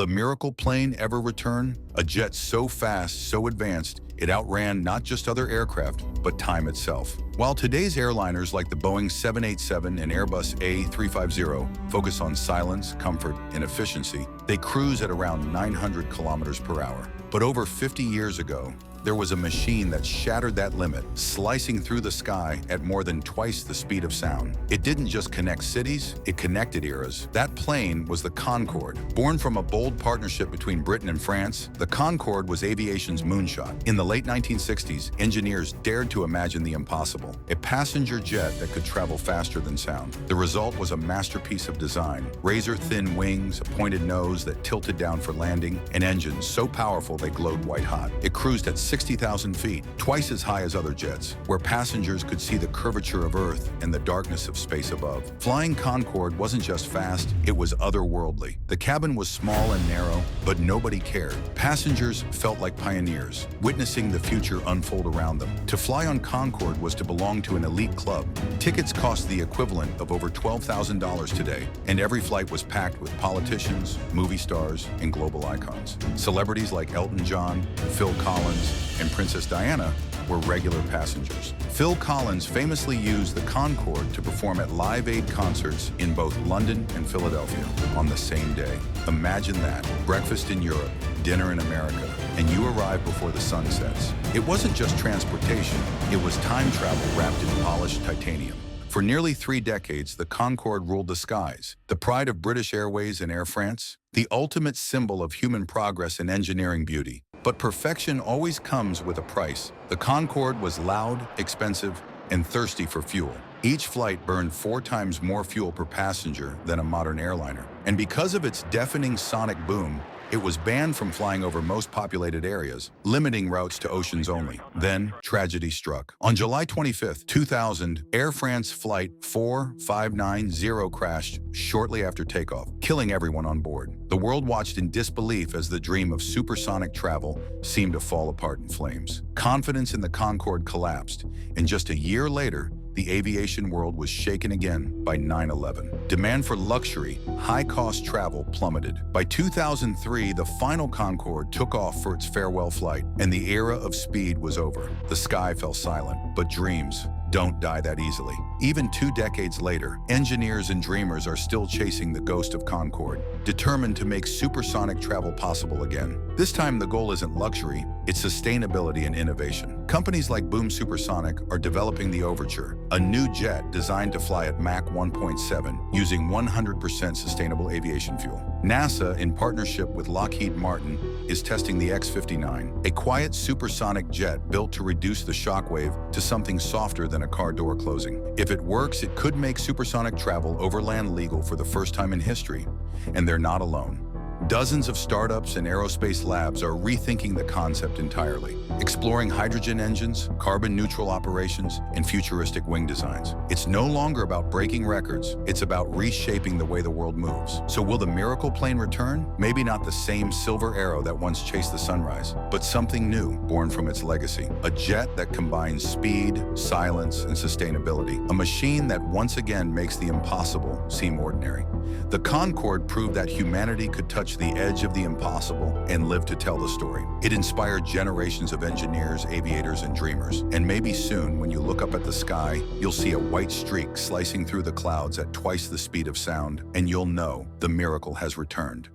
miracle plane ever return? A jet so fast, so advanced, it outran not just other aircraft, but time itself. While today's airliners like the Boeing 787 and Airbus A350 focus on silence, comfort, and efficiency, they cruise at around 900 kilometers per hour. But over 50 years ago, there was a machine that shattered that limit, slicing through the sky at more than twice the speed of sound. It didn't just connect cities, it connected eras. That plane was the Concorde. Born from a bold partnership between Britain and France, the Concorde was aviation's moonshot. In the late 1960s, engineers dared to imagine the impossible, a passenger jet that could travel faster than sound. The result was a masterpiece of design. Razor-thin wings, a pointed nose that tilted down for landing, and engines so powerful they glowed white-hot. It cruised at 60,000 feet, twice as high as other jets, where passengers could see the curvature of Earth and the darkness of space above. Flying Concorde wasn't just fast, it was otherworldly. The cabin was small and narrow, but nobody cared. Passengers felt like pioneers, witnessing the future unfold around them. To fly on Concorde was to belong to an elite club. Tickets cost the equivalent of over $12,000 today, and every flight was packed with politicians, movie stars, and global icons. Celebrities like Elton John, Phil Collins, and Princess Diana were regular passengers. Phil Collins famously used the Concorde to perform at Live Aid concerts in both London and Philadelphia on the same day. Imagine that, breakfast in Europe, dinner in America, and you arrive before the sun sets. It wasn't just transportation, it was time travel wrapped in polished titanium. For nearly 3 decades, the Concorde ruled the skies, the pride of British Airways and Air France, the ultimate symbol of human progress and engineering beauty. But perfection always comes with a price. The Concorde was loud, expensive, and thirsty for fuel. Each flight burned 4 times more fuel per passenger than a modern airliner. And because of its deafening sonic boom, it was banned from flying over most populated areas, limiting routes to oceans only. Then, tragedy struck. On July 25, 2000, Air France Flight 4590 crashed shortly after takeoff, killing everyone on board. The world watched in disbelief as the dream of supersonic travel seemed to fall apart in flames. Confidence in the Concorde collapsed, and just a year later, the aviation world was shaken again by 9/11. Demand for luxury, high-cost travel plummeted. By 2003, the final Concorde took off for its farewell flight, and the era of speed was over. The sky fell silent, but dreams don't die that easily. Even 2 decades later, engineers and dreamers are still chasing the ghost of Concorde, determined to make supersonic travel possible again. This time, the goal isn't luxury, it's sustainability and innovation. Companies like Boom Supersonic are developing the Overture, a new jet designed to fly at Mach 1.7 using 100% sustainable aviation fuel. NASA, in partnership with Lockheed Martin, is testing the X-59, a quiet supersonic jet built to reduce the shockwave to something softer than a car door closing. If it works, it could make supersonic travel over land legal for the first time in history. And they're not alone. Dozens of startups and aerospace labs are rethinking the concept entirely, exploring hydrogen engines, carbon-neutral operations, and futuristic wing designs. It's no longer about breaking records, it's about reshaping the way the world moves. So will the miracle plane return? Maybe not the same silver arrow that once chased the sunrise, but something new born from its legacy. A jet that combines speed, silence, and sustainability. A machine that once again makes the impossible seem ordinary. The Concorde proved that humanity could touch the edge of the impossible and live to tell the story. It inspired generations of engineers, aviators, and dreamers. And maybe soon, when you look up at the sky, you'll see a white streak slicing through the clouds at twice the speed of sound, and you'll know the miracle has returned.